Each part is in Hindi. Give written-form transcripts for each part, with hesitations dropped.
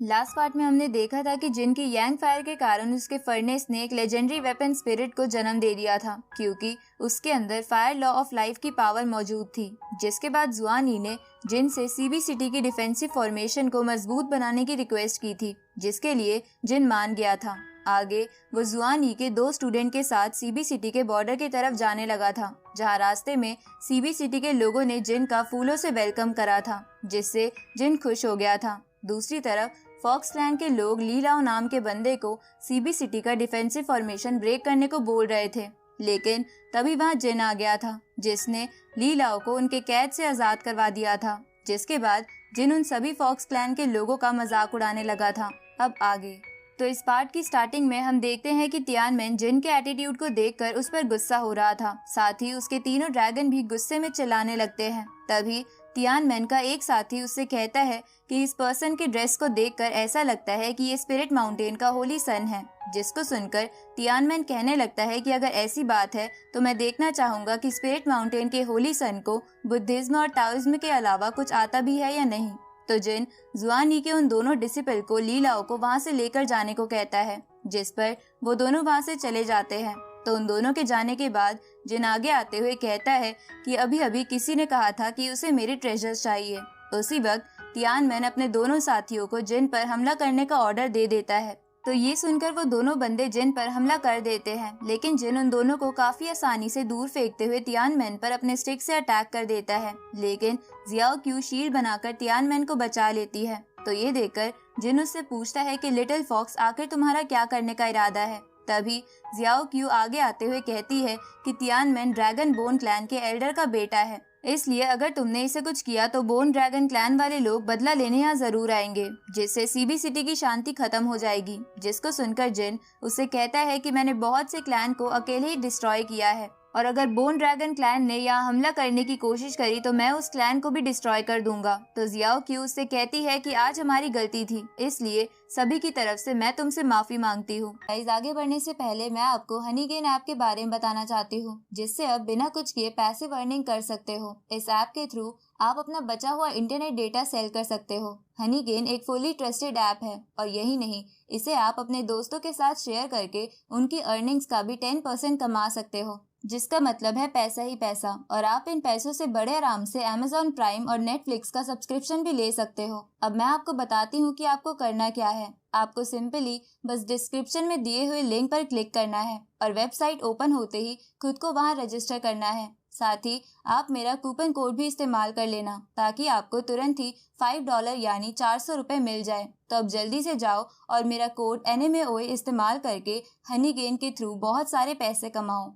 लास्ट पार्ट में हमने देखा था कि जिन की यांग फायर के कारण उसके फर्नेस ने एक लेजेंडरी वेपन स्पिरिट को जन्म दे दिया था, क्योंकि उसके अंदर फायर लॉ ऑफ लाइफ की पावर मौजूद थी। जिसके बाद जुआन यी ने जिन से सीबी सिटी की डिफेंसिव फॉर्मेशन को मजबूत बनाने की रिक्वेस्ट की थी, जिसके लिए जिन मान गया था। आगे वो जुआन यी के 2 स्टूडेंट के साथ सीबी सिटी के बॉर्डर की तरफ जाने लगा था, जहाँ रास्ते में सीबी सिटी के लोगों ने जिन का फूलों से वेलकम करा था, जिससे जिन खुश हो गया था। दूसरी तरफ फॉक्स क्लैन के लोग ली लाओ नाम के बंदे को सीबी सिटी का डिफेंसिव फॉर्मेशन ब्रेक करने को बोल रहे थे, लेकिन तभी वहां जिन आ गया था, जिसने ली लाओ को उनके कैद से आजाद करवा दिया था। जिसके बाद जिन उन सभी फॉक्स क्लैन के लोगों का मजाक उड़ाने लगा था। अब आगे तो इस पार्ट की स्टार्टिंग में हम देखते हैं कि तियानमेन जिन के एटीट्यूड को देखकर उस पर गुस्सा हो रहा था। साथ ही उसके तीनों ड्रैगन भी गुस्से में चिल्लाने लगते हैं। तभी तियानमेन का एक साथी उससे कहता है कि इस पर्सन के ड्रेस को देखकर ऐसा लगता है कि ये स्पिरिट माउंटेन का होली सन है। जिसको सुनकर तियानमेन कहने लगता है कि अगर ऐसी बात है तो मैं देखना चाहूंगा कि स्पिरिट माउंटेन के होली सन को बुद्धिज्म और ताओइज्म के अलावा कुछ आता भी है या नहीं। तो जिन जुआन यी के उन दोनों डिसिपल को ली लाओ को वहां से लेकर जाने को कहता है, जिस पर वो दोनों वहां से चले जाते हैं। तो उन दोनों के जाने के बाद जिन आगे आते हुए कहता है कि अभी अभी किसी ने कहा था कि उसे मेरे ट्रेजर्स चाहिए। उसी वक्त तियानमेन अपने दोनों साथियों को जिन पर हमला करने का ऑर्डर दे देता है। तो ये सुनकर वो दोनों बंदे जिन पर हमला कर देते हैं, लेकिन जिन उन दोनों को काफी आसानी से दूर फेंकते हुए तियानमेन पर अपने स्टिक से अटैक कर देता है। लेकिन जियाओ क्यू शील्ड बनाकर तियानमेन को बचा लेती है। तो ये देखकर जिन उससे पूछता है कि लिटिल फॉक्स आखिर तुम्हारा क्या करने का इरादा है। तभी जियाओ क्यू आगे आते हुए कहती है कि तियानमेन ड्रैगन बोन क्लैन के एल्डर का बेटा है, इसलिए अगर तुमने इसे कुछ किया तो बोन ड्रैगन क्लैन वाले लोग बदला लेने यहाँ जरूर आएंगे, जिससे सीबी सिटी की शांति खत्म हो जाएगी। जिसको सुनकर जिन उसे कहता है कि मैंने बहुत से क्लैन को अकेले ही डिस्ट्रॉय किया है, और अगर बोन ड्रैगन क्लैन ने यहाँ हमला करने की कोशिश करी तो मैं उस क्लैन को भी डिस्ट्रॉय कर दूंगा। तो जियाओ क्यू उससे कहती है कि आज हमारी गलती थी, इसलिए सभी की तरफ से मैं तुमसे माफी मांगती हूँ। गाइस, आगे बढ़ने से पहले मैं आपको हनीगेन ऐप के बारे में बताना चाहती हूँ, जिससे आप बिना कुछ किए पैसिव अर्निंग कर सकते हो। इस ऐप के थ्रू आप अपना बचा हुआ इंटरनेट डेटा सेल कर सकते हो। हनीगेन एक फुली ट्रस्टेड ऐप है, और यही नहीं, इसे आप अपने दोस्तों के साथ शेयर करके उनकी अर्निंग्स का भी 10% कमा सकते हो, जिसका मतलब है पैसा ही पैसा। और आप इन पैसों से बड़े आराम से Amazon प्राइम और नेटफ्लिक्स का सब्सक्रिप्शन भी ले सकते हो। अब मैं आपको बताती हूँ कि आपको करना क्या है। आपको सिंपली बस डिस्क्रिप्शन में दिए हुए लिंक पर क्लिक करना है और वेबसाइट ओपन होते ही खुद को वहां रजिस्टर करना है। साथ ही आप मेरा कूपन कोड भी इस्तेमाल कर लेना, ताकि आपको तुरंत ही $5 यानी 400 रुपए मिल जाए। तो अब जल्दी से जाओ और मेरा कोड NMAOA इस्तेमाल करके हनीगेन के थ्रू बहुत सारे पैसे कमाओ।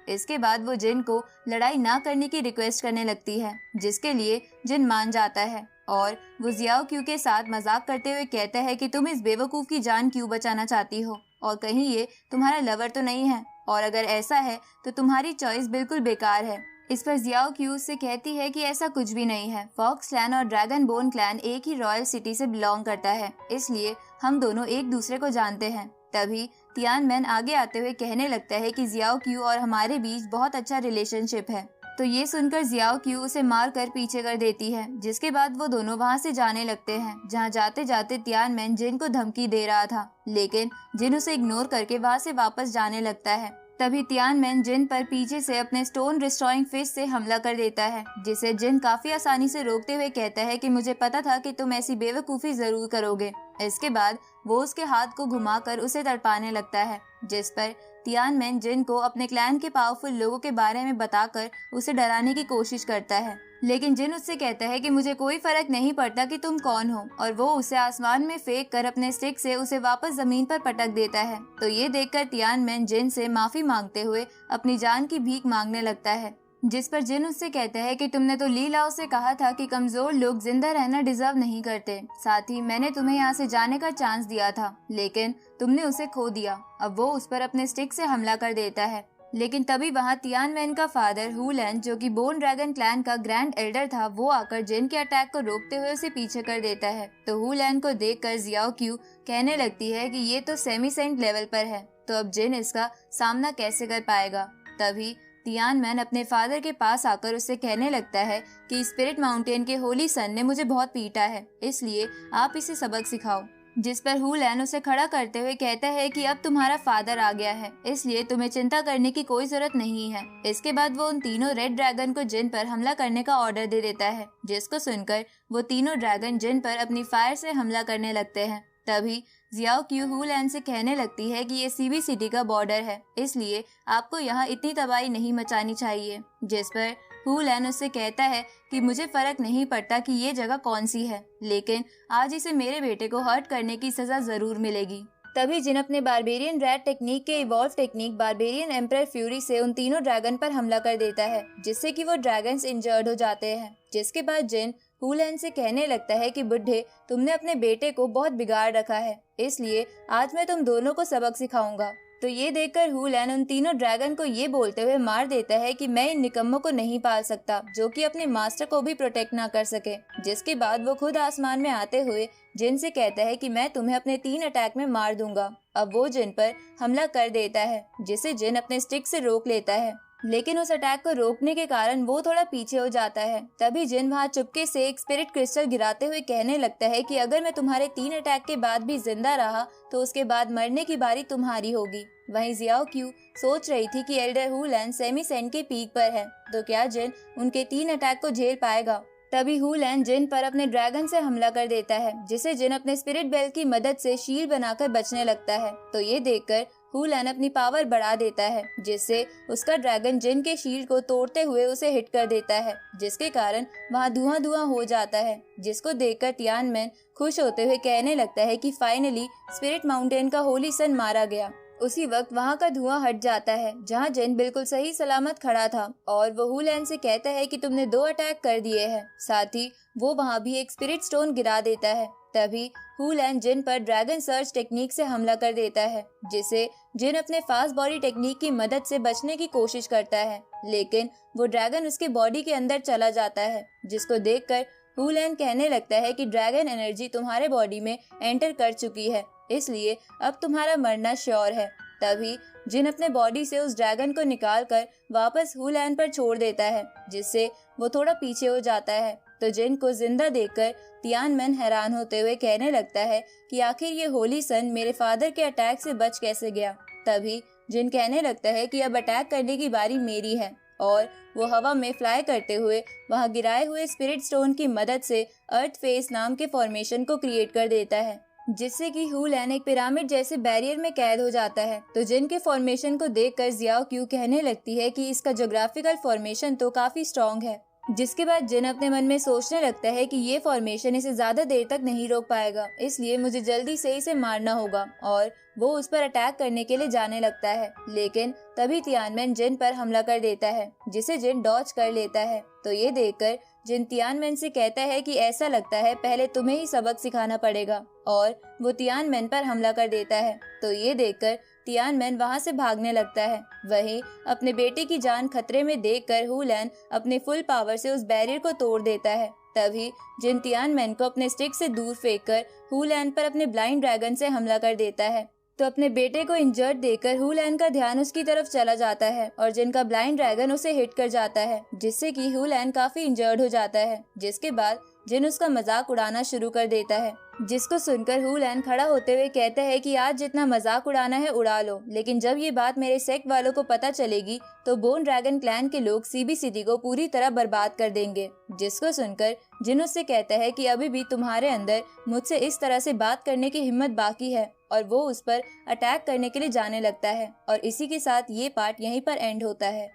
इसके बाद वो जिन को लड़ाई ना करने की रिक्वेस्ट करने लगती है, जिसके लिए जिन मान जाता है, और वो जियाओ क्यू के साथ मजाक करते हुए कहता है कि तुम इस बेवकूफ की जान क्यों बचाना चाहती हो, और कहीं ये तुम्हारा लवर तो नहीं है, और अगर ऐसा है तो तुम्हारी चॉइस बिल्कुल बेकार है। इस पर जियाओ क्यू उससे कहती है कि ऐसा कुछ भी नहीं है। फॉक्स क्लैन और ड्रैगन बोन क्लैन एक ही रॉयल सिटी से बिलोंग करता है, इसलिए हम दोनों एक दूसरे को जानते हैं। तभी तियानमेन आगे आते हुए कहने लगता है कि जियाओ क्यू और हमारे बीच बहुत अच्छा रिलेशनशिप है। तो ये सुनकर जियाओ क्यू उसे मार कर पीछे कर देती है, जिसके बाद वो दोनों वहां से जाने लगते हैं। जहां जाते जाते तियानमेन जिन को धमकी दे रहा था, लेकिन जिन उसे इग्नोर करके वहां से वापस जाने लगता है। तभी तियानमेन जिन पर पीछे से अपने स्टोन डिस्ट्रॉइंग फिस्ट से हमला कर देता है, जिसे जिन काफी आसानी से रोकते हुए कहता है कि मुझे पता था कि तुम ऐसी बेवकूफी जरूर करोगे। इसके बाद वो उसके हाथ को घुमाकर उसे तड़पाने लगता है, जिस पर तियानमेन जिन को अपने क्लैन के पावरफुल लोगों के बारे में बताकर उसे डराने की कोशिश करता है। लेकिन जिन उससे कहता है कि मुझे कोई फर्क नहीं पड़ता कि तुम कौन हो, और वो उसे आसमान में फेंक कर अपने स्टिक से उसे वापस जमीन पर पटक देता है। तो ये देखकर तियानमेन जिन से माफी मांगते हुए अपनी जान की भीख मांगने लगता है, जिस पर जिन उससे कहता है कि तुमने तो ली लाओ से कहा था कि कमजोर लोग जिंदा रहना डिजर्व नहीं करते। साथ ही मैंने तुम्हें यहाँ से जाने का चांस दिया था, लेकिन तुमने उसे खो दिया। अब वो उस पर अपने स्टिक से हमला कर देता है। लेकिन तभी वहाँ तियानमेन का फादर हुलैन, जो कि बोन ड्रैगन क्लैन का ग्रैंड एल्डर था, वो आकर जिन के अटैक को रोकते हुए उसे पीछे कर देता है। तो हुलैन को देखकर जियाओ क्यू कहने लगती है कि ये तो सेमी सेंट लेवल पर है, तो अब जिन इसका सामना कैसे कर पाएगा। तभी तियानमेन अपने फादर के पास आकर उससे कहने लगता है कि स्पिरिट माउंटेन के होली सन ने मुझे बहुत पीटा है, इसलिए आप इसे सबक सिखाओ। जिस पर हुलैन उसे खड़ा करते हुए कहता है कि अब तुम्हारा फादर आ गया है, इसलिए तुम्हें चिंता करने की कोई जरूरत नहीं है। इसके बाद वो उन तीनों रेड ड्रैगन को जिन पर हमला करने का ऑर्डर दे देता है, जिसको सुनकर वो तीनों ड्रैगन जिन पर अपनी फायर से हमला करने लगते हैं। तभी जियाओ क्यू हुलैन से कहने लगती है कि ये सीबी सिटी का बॉर्डर है, इसलिए आपको यहाँ इतनी तबाही नहीं मचानी चाहिए। जिस पर हुलैन उससे कहता है कि मुझे फर्क नहीं पड़ता कि ये जगह कौन सी है, लेकिन आज इसे मेरे बेटे को हर्ट करने की सजा जरूर मिलेगी। तभी जिन अपने बारबेरियन रैट टेक्निक के evolve technique barbarian emperor fury से उन तीनों ड्रैगन पर हमला कर देता है, जिससे कि वो ड्रैगन्स इंजर्ड हो जाते हैं। जिसके बाद जिन हुलैन से कहने लगता है कि बुढ़े, तुमने अपने बेटे को बहुत बिगाड़ रखा है, इसलिए आज मैं तुम दोनों को सबक सिखाऊंगा। तो ये देखकर हुलैन उन तीनों ड्रैगन को ये बोलते हुए मार देता है कि मैं इन निकम्मों को नहीं पाल सकता जो कि अपने मास्टर को भी प्रोटेक्ट ना कर सके। जिसके बाद वो खुद आसमान में आते हुए जिन से कहता है कि मैं तुम्हें अपने 3 अटैक में मार दूंगा। अब वो जिन पर हमला कर देता है, जिसे जिन अपने स्टिक से रोक लेता है, लेकिन उस अटैक को रोकने के कारण वो थोड़ा पीछे हो जाता है। तभी जिन वहाँ चुपके से एक स्पिरिट क्रिस्टल गिराते हुए कहने लगता है कि अगर मैं तुम्हारे 3 अटैक के बाद भी जिंदा रहा तो उसके बाद मरने की बारी तुम्हारी होगी। वहीं जियाओ क्यू सोच रही थी कि एल्डर हुलैन सेमी सेंट के पीक पर है, तो क्या जिन उनके 3 अटैक को झेल पाएगा। तभी हुलैन जिन पर अपने ड्रैगन से हमला कर देता है, जिसे जिन अपने स्पिरिट बेल की मदद से शील्ड बनाकर बचने लगता है। तो ये देखकर हुलैन अपनी पावर बढ़ा देता है, जिससे उसका ड्रैगन जिन के शील्ड को तोड़ते हुए उसे हिट कर देता है, जिसके कारण वहाँ धुआं धुआं हो जाता है। जिसको देखकर तियानमेन खुश होते हुए कहने लगता है कि फाइनली स्पिरिट माउंटेन का होली सन मारा गया। उसी वक्त वहाँ का धुआं हट जाता है, जहाँ जिन बिल्कुल सही सलामत खड़ा था, और वो हुलैन से कहता है कि तुमने 2 अटैक कर दिए हैं। साथ ही वो वहाँ भी एक स्पिरिट स्टोन गिरा देता है। तभी हुलैन जिन पर ड्रैगन सर्च टेक्निक से हमला कर देता है, जिसे जिन अपने फास्ट बॉडी टेक्निक की मदद से बचने की कोशिश करता है, लेकिन वो ड्रैगन उसके बॉडी के अंदर चला जाता है। जिसको देखकर हुलैन कहने लगता है कि ड्रैगन एनर्जी तुम्हारे बॉडी में एंटर कर चुकी है, इसलिए अब तुम्हारा मरना श्योर है। तभी जिन अपने बॉडी से उस ड्रैगन को निकालकर वापस हुलैन पर छोड़ देता है, जिससे वो थोड़ा पीछे हो जाता है। तो जिन को जिंदा देखकर तियानमेन हैरान होते हुए कहने लगता है कि आखिर ये होली सन मेरे फादर के अटैक से बच कैसे गया। तभी जिन कहने लगता है कि अब अटैक करने की बारी मेरी है, और वो हवा में फ्लाई करते हुए वहाँ गिराए हुए स्पिरिट स्टोन की मदद से अर्थ फेस नाम के फॉर्मेशन को क्रिएट कर देता है, जिससे कि हुलैन एक पिरामिड जैसे बैरियर में कैद हो जाता है। तो जिन के फॉर्मेशन को देखकर जियाओ क्यू कहने लगती है कि इसका ज्योग्राफिकल फॉर्मेशन तो काफी स्ट्रॉन्ग है। जिसके बाद जिन अपने मन में सोचने लगता है कि ये फॉर्मेशन इसे ज्यादा देर तक नहीं रोक पाएगा, इसलिए मुझे जल्दी से इसे मारना होगा, और वो उस पर अटैक करने के लिए जाने लगता है। लेकिन तभी तियानमेन जिन पर हमला कर देता है, जिसे जिन डॉज कर लेता है। तो ये देखकर जिन तियानमेन से कहता है कि ऐसा लगता है पहले तुम्हें ही सबक सिखाना पड़ेगा, और वो तियानमेन पर हमला कर देता है। तो ये देखकर तियानमेन वहाँ से भागने लगता है। वहीं अपने बेटे की जान खतरे में देखकर हुलैन अपने फुल पावर से उस बैरियर को तोड़ देता है। तभी जिन तियानमेन को अपने स्टिक से दूर फेंककर हुलैन पर अपने ब्लाइंड ड्रैगन से हमला कर देता है। तो अपने बेटे को इंजर्ड देखकर हुलैन का ध्यान उसकी तरफ चला जाता है, और जिनका ब्लाइंड ड्रैगन उसे हिट कर जाता है, जिससे कि हुलैन काफी इंजर्ड हो जाता है। जिसके बाद जिन उसका मजाक उड़ाना शुरू कर देता है, जिसको सुनकर हुलैन खड़ा होते हुए कहता है कि आज जितना मजाक उड़ाना है उड़ा लो, लेकिन जब ये बात मेरे सेक्ट वालों को पता चलेगी तो बोन ड्रैगन क्लैन के लोग सीबी सिटी को पूरी तरह बर्बाद कर देंगे। जिसको सुनकर जिन उससे कहता है कि अभी भी तुम्हारे अंदर मुझसे इस तरह से बात करने की हिम्मत बाकी है, और वो उस पर अटैक करने के लिए जाने लगता है। और इसी के साथ ये पार्ट यहीं पर एंड होता है।